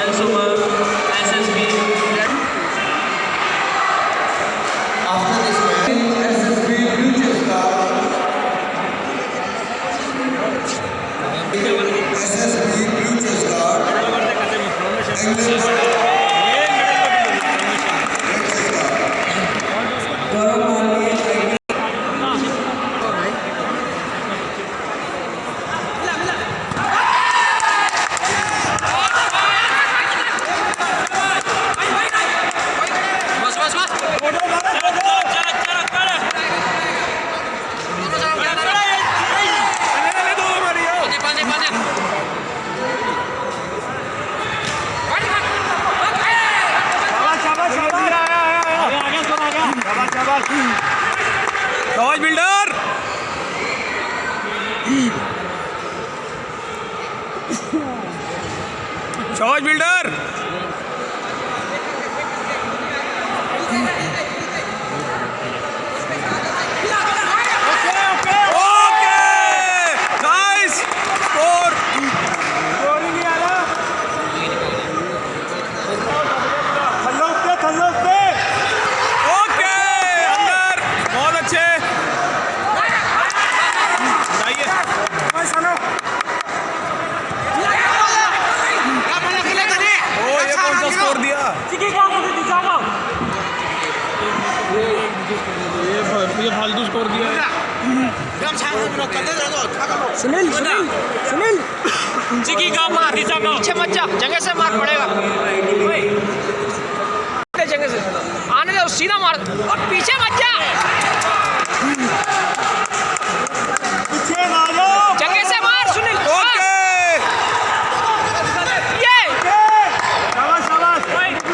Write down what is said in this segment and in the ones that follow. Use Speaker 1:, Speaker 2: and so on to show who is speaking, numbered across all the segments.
Speaker 1: Sansuma, SSB.
Speaker 2: After this match, SSB Blue Star, SSB Blue Star, English
Speaker 3: शाबाश builder. शाबाश builder. Okay nice score. Okay अंदर बहुत अच्छे। Score दिया ये फालतू स्कोर दिया है।
Speaker 4: सुनील सुनील सुनील
Speaker 1: चिकी का मार
Speaker 4: पीछे मत जा, जगह से मार पड़ेगा। जगह से आने दो, सीधा मार और पीछे मत जा, जगह से मार सुनील।
Speaker 3: ओके
Speaker 4: ये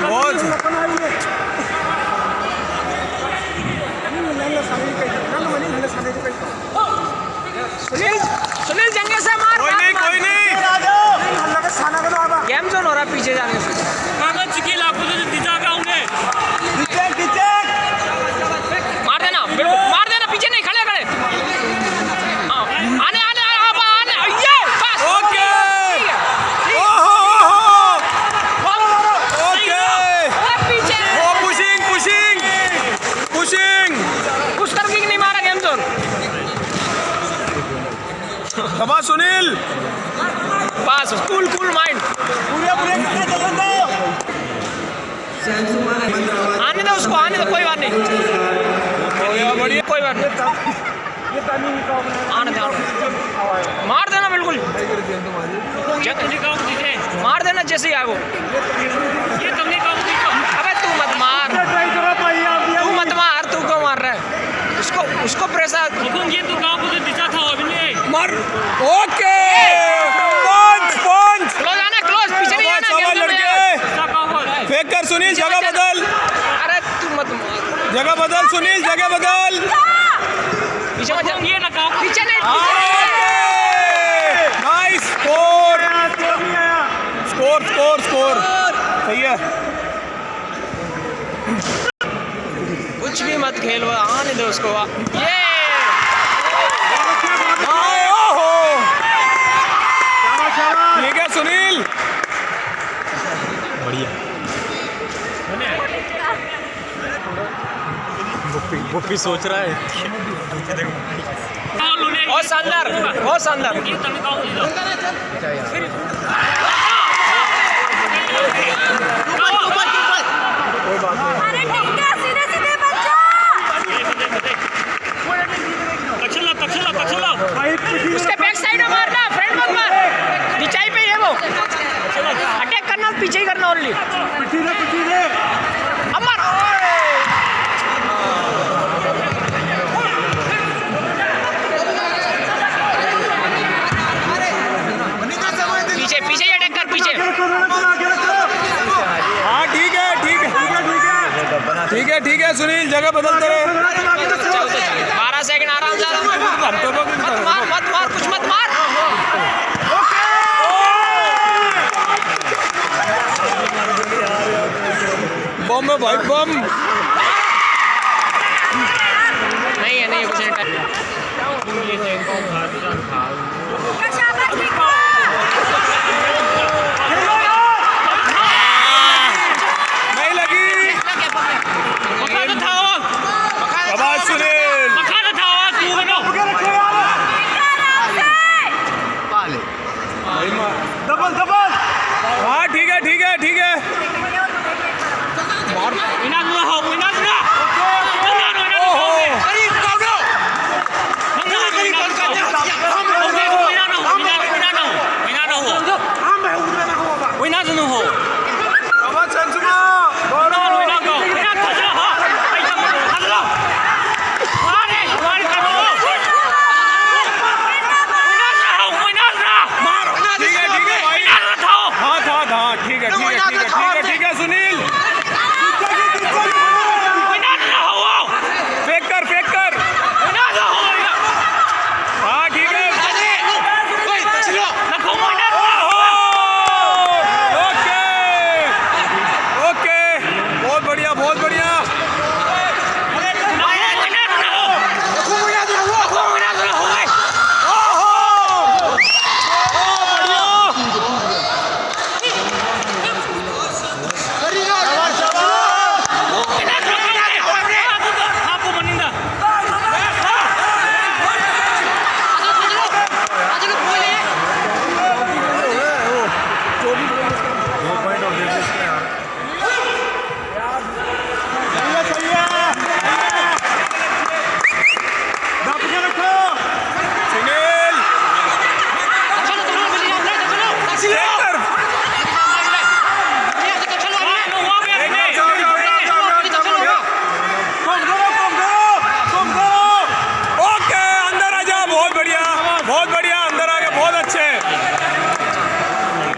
Speaker 3: बहुत
Speaker 4: सुनील सुनील जगह से मार।
Speaker 3: कोई नहीं कोई नहीं।
Speaker 4: गेम जोन हो रहा है पीछे जाने से।
Speaker 1: कागज चिकी लाखों से दिशा का उन्हें
Speaker 4: मार देना, बिल्कुल मार देना, पीछे नहीं, खड़े खड़े। हाँ, आने आने आने ये बस।
Speaker 3: ओके ओके
Speaker 4: और पीछे
Speaker 3: ओ पुशिंग पुशिंग पुशिंग।
Speaker 4: पुश करके नहीं मारा गेम जोन।
Speaker 3: शाबाश सुनील।
Speaker 4: बस कूल कूल माइंड। आने दो उसको, आने दो, कोई बात नहीं,
Speaker 3: बढ़िया
Speaker 4: कोई बात नहीं, आने दो, मार देना बिल्कुल, मार देना जैसे ही आए वो।
Speaker 1: ये तुमने कहा
Speaker 4: अबे तू मत मार, तू मत मार, तू क्यों मार रहा है उसको? उसको प्रेशर
Speaker 1: ये तो गाँव को दिशा था अभी
Speaker 3: मार। ओके पंच पंच।
Speaker 4: क्लोज आना, क्लोज, पीछे नहीं आना।
Speaker 3: शाबाश लड़के। फेंक कर सुनील, जगह बदल,
Speaker 4: अरे तू मत मार,
Speaker 3: जगह बदल सुनील, जगह बदल।
Speaker 4: पीछे मत जा,
Speaker 1: ये ना गाँव
Speaker 4: पीछे नहीं,
Speaker 3: nice score score score score सही है।
Speaker 4: कुछ भी मत खेल, वो आने दो उसको। ये
Speaker 3: ठीक है सुनील, बढ़िया।
Speaker 5: गोपी सोच रहा है।
Speaker 4: बहुत शानदार, बहुत शानदार। उसके बैक साइड में मारना, फ्रंट मत मार, नीचाई पे है वो। अटैक करना, पीछे ही करना ओनली। अब मार। पीछे पीछे ही अटैक कर, पीछे।
Speaker 3: हाँ ठीक है ठीक है ठीक है ठीक है सुनील, जगह बदलते रहे।
Speaker 4: 12 सेकंड आराम से, मत मार, मत मार, कुछ मत मार।
Speaker 3: बम है भाई, बम।
Speaker 4: नहीं है, नहीं है, कुछ नहीं।
Speaker 3: हाँ ठीक है ठीक है ठीक है ठीक है सुनील फेंक कर हाँ ठीक है ओके ओके बहुत बढ़िया बहुत बढ़िया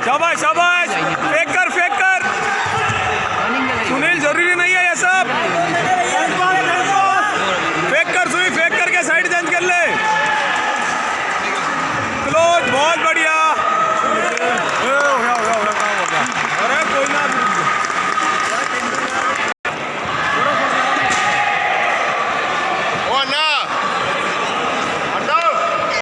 Speaker 3: शाबाश शाबाश फेंक कर सुनील जरूरी नहीं है ये सब फेंक कर सुनील फेंक करके साइड चेंज कर ले क्लोज बहुत बढ़िया